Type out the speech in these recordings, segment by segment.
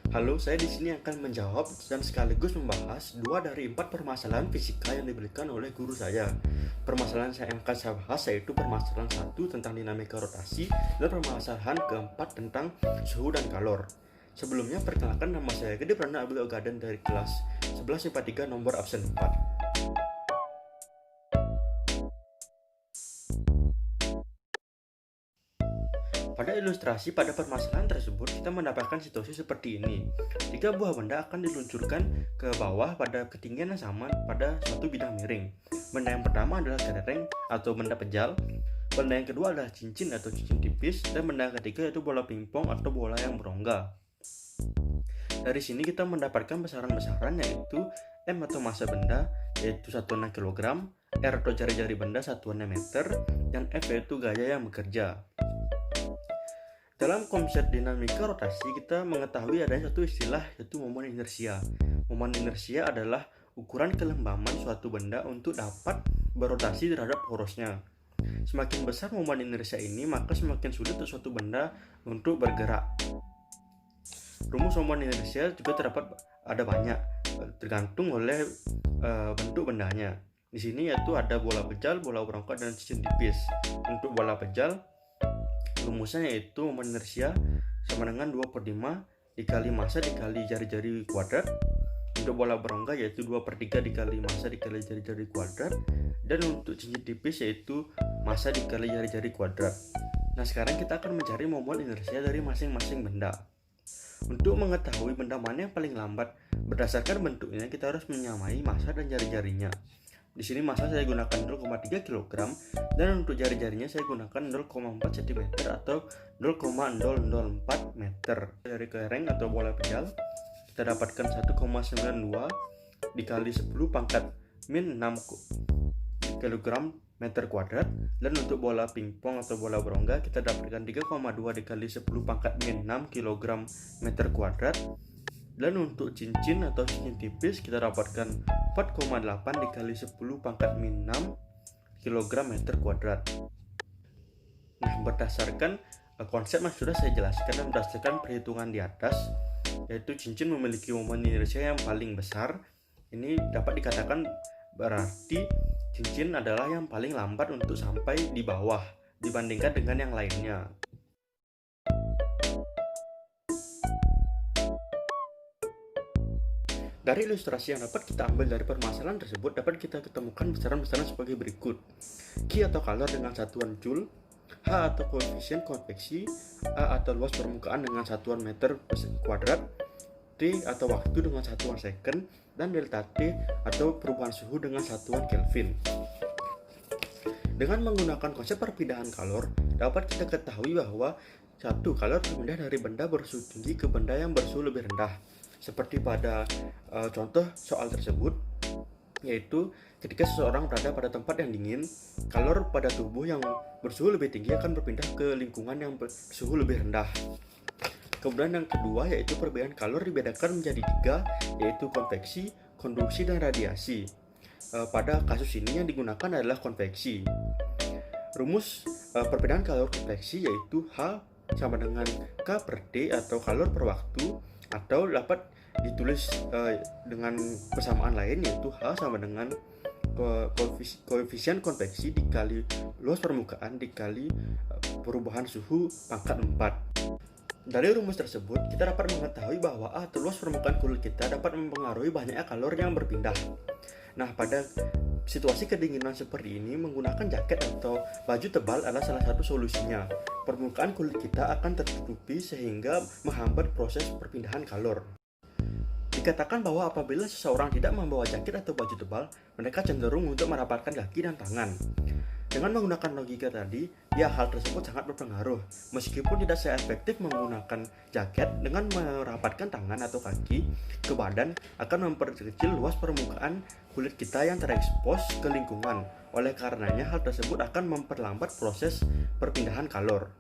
Halo, saya di sini akan menjawab dan sekaligus membahas 2 dari 4 permasalahan fisika yang diberikan oleh guru saya. Permasalahan yang akan saya bahas yaitu permasalahan 1 tentang dinamika rotasi dan permasalahan keempat tentang suhu dan kalor. Sebelumnya, perkenalkan, nama saya Gede Prana Abdul Ogaden dari kelas 11 IPA 3 nomor absen 4. Pada ilustrasi pada permasalahan tersebut, kita mendapatkan situasi seperti ini. 3 buah benda akan diluncurkan ke bawah pada ketinggian yang sama pada suatu bidang miring. Benda yang pertama adalah kelereng atau benda pejal, benda yang kedua adalah cincin atau cincin tipis, dan benda yang ketiga yaitu bola pingpong atau bola yang berongga. Dari sini kita mendapatkan besaran-besaran yaitu M atau massa benda yaitu satuannya kilogram, R atau jari-jari benda satuannya meter, dan F yaitu gaya yang bekerja. Dalam konsep dinamika rotasi, kita mengetahui adanya satu istilah yaitu momen inersia. Momen inersia adalah ukuran kelembaman suatu benda untuk dapat berotasi terhadap porosnya. Semakin besar momen inersia ini, maka semakin sulit untuk suatu benda untuk bergerak. Rumus momen inersia juga terdapat ada banyak, tergantung oleh bentuk bendanya. Di sini yaitu ada bola pejal, bola berongga, dan cincin tipis. Untuk bola pejal, rumusnya yaitu momen inersia sama dengan 2/5 dikali massa dikali jari-jari kuadrat. Untuk bola berongga yaitu 2/3 dikali massa dikali jari-jari kuadrat. Dan untuk cincin tipis yaitu massa dikali jari-jari kuadrat. Nah, sekarang kita akan mencari momen inersia dari masing-masing benda. Untuk mengetahui benda mana yang paling lambat, berdasarkan bentuknya kita harus menyamai massa dan jari-jarinya. Di sini massa saya gunakan 0,3 kg dan untuk jari-jarinya saya gunakan 0,4 cm atau 0,004 meter. Dari kelereng atau bola pejal kita dapatkan 1,92 dikali 10 pangkat min 6 kg meter kuadrat, dan untuk bola pingpong atau bola berongga kita dapatkan 3,2 dikali 10 pangkat min 6 kg meter kuadrat. Dan untuk cincin atau cincin tipis kita dapatkan 4,8 dikali 10 pangkat min 6 kg meter kuadrat. Nah, berdasarkan konsep yang sudah saya jelaskan dan berdasarkan perhitungan di atas, yaitu cincin memiliki momen inersia yang paling besar. Ini dapat dikatakan berarti cincin adalah yang paling lambat untuk sampai di bawah dibandingkan dengan yang lainnya. Dari ilustrasi yang dapat kita ambil dari permasalahan tersebut, dapat kita ketemukan besaran-besaran sebagai berikut. Q atau kalor dengan satuan joule, H atau koefisien konveksi, A atau luas permukaan dengan satuan meter kuadrat, T atau waktu dengan satuan second, dan delta T atau perubahan suhu dengan satuan Kelvin. Dengan menggunakan konsep perpindahan kalor, dapat kita ketahui bahwa satu kalor berpindah dari benda bersuhu tinggi ke benda yang bersuhu lebih rendah. Seperti pada contoh soal tersebut, yaitu ketika seseorang berada pada tempat yang dingin, kalor pada tubuh yang bersuhu lebih tinggi akan berpindah ke lingkungan yang bersuhu lebih rendah. Kemudian yang kedua yaitu perbedaan kalor dibedakan menjadi 3, yaitu konveksi, konduksi, dan radiasi. Pada kasus ini yang digunakan adalah konveksi. Rumus perbedaan kalor konveksi yaitu H sama dengan K per T atau kalor per waktu, atau dapat ditulis dengan persamaan lain yaitu H sama dengan koefisien konveksi dikali luas permukaan dikali perubahan suhu pangkat 4. Dari rumus tersebut kita dapat mengetahui bahwa A atau luas permukaan kulit kita dapat mempengaruhi banyaknya kalor yang berpindah. Nah, pada situasi kedinginan seperti ini, menggunakan jaket atau baju tebal adalah salah satu solusinya. Permukaan kulit kita akan tertutupi sehingga menghambat proses perpindahan kalor. Dikatakan bahwa apabila seseorang tidak membawa jaket atau baju tebal, mereka cenderung untuk merapatkan kaki dan tangan. Dengan menggunakan logika tadi, hal tersebut sangat berpengaruh. Meskipun tidak seefektif menggunakan jaket, dengan merapatkan tangan atau kaki ke badan akan memperkecil luas permukaan kulit kita yang terekspos ke lingkungan. Oleh karenanya, hal tersebut akan memperlambat proses perpindahan kalor.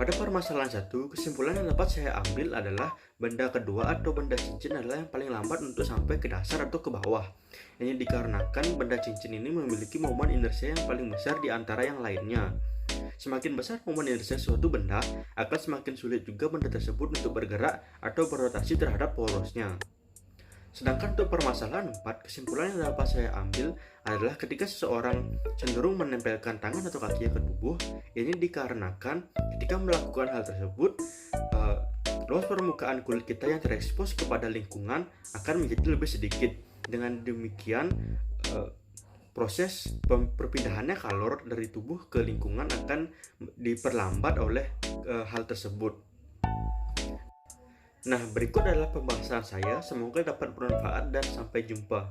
Pada permasalahan 1, kesimpulan yang dapat saya ambil adalah benda kedua atau benda cincin adalah yang paling lambat untuk sampai ke dasar atau ke bawah. Ini dikarenakan benda cincin ini memiliki momen inersia yang paling besar di antara yang lainnya. Semakin besar momen inersia suatu benda, akan semakin sulit juga benda tersebut untuk bergerak atau berotasi terhadap porosnya. Sedangkan untuk permasalahan 4, kesimpulan yang dapat saya ambil adalah ketika seseorang cenderung menempelkan tangan atau kakinya ke tubuh, ini dikarenakan ketika melakukan hal tersebut, luas permukaan kulit kita yang terekspos kepada lingkungan akan menjadi lebih sedikit. Dengan demikian, proses perpindahannya kalor dari tubuh ke lingkungan akan diperlambat oleh hal tersebut. Nah, berikut adalah pembahasan saya. Semoga dapat bermanfaat dan sampai jumpa.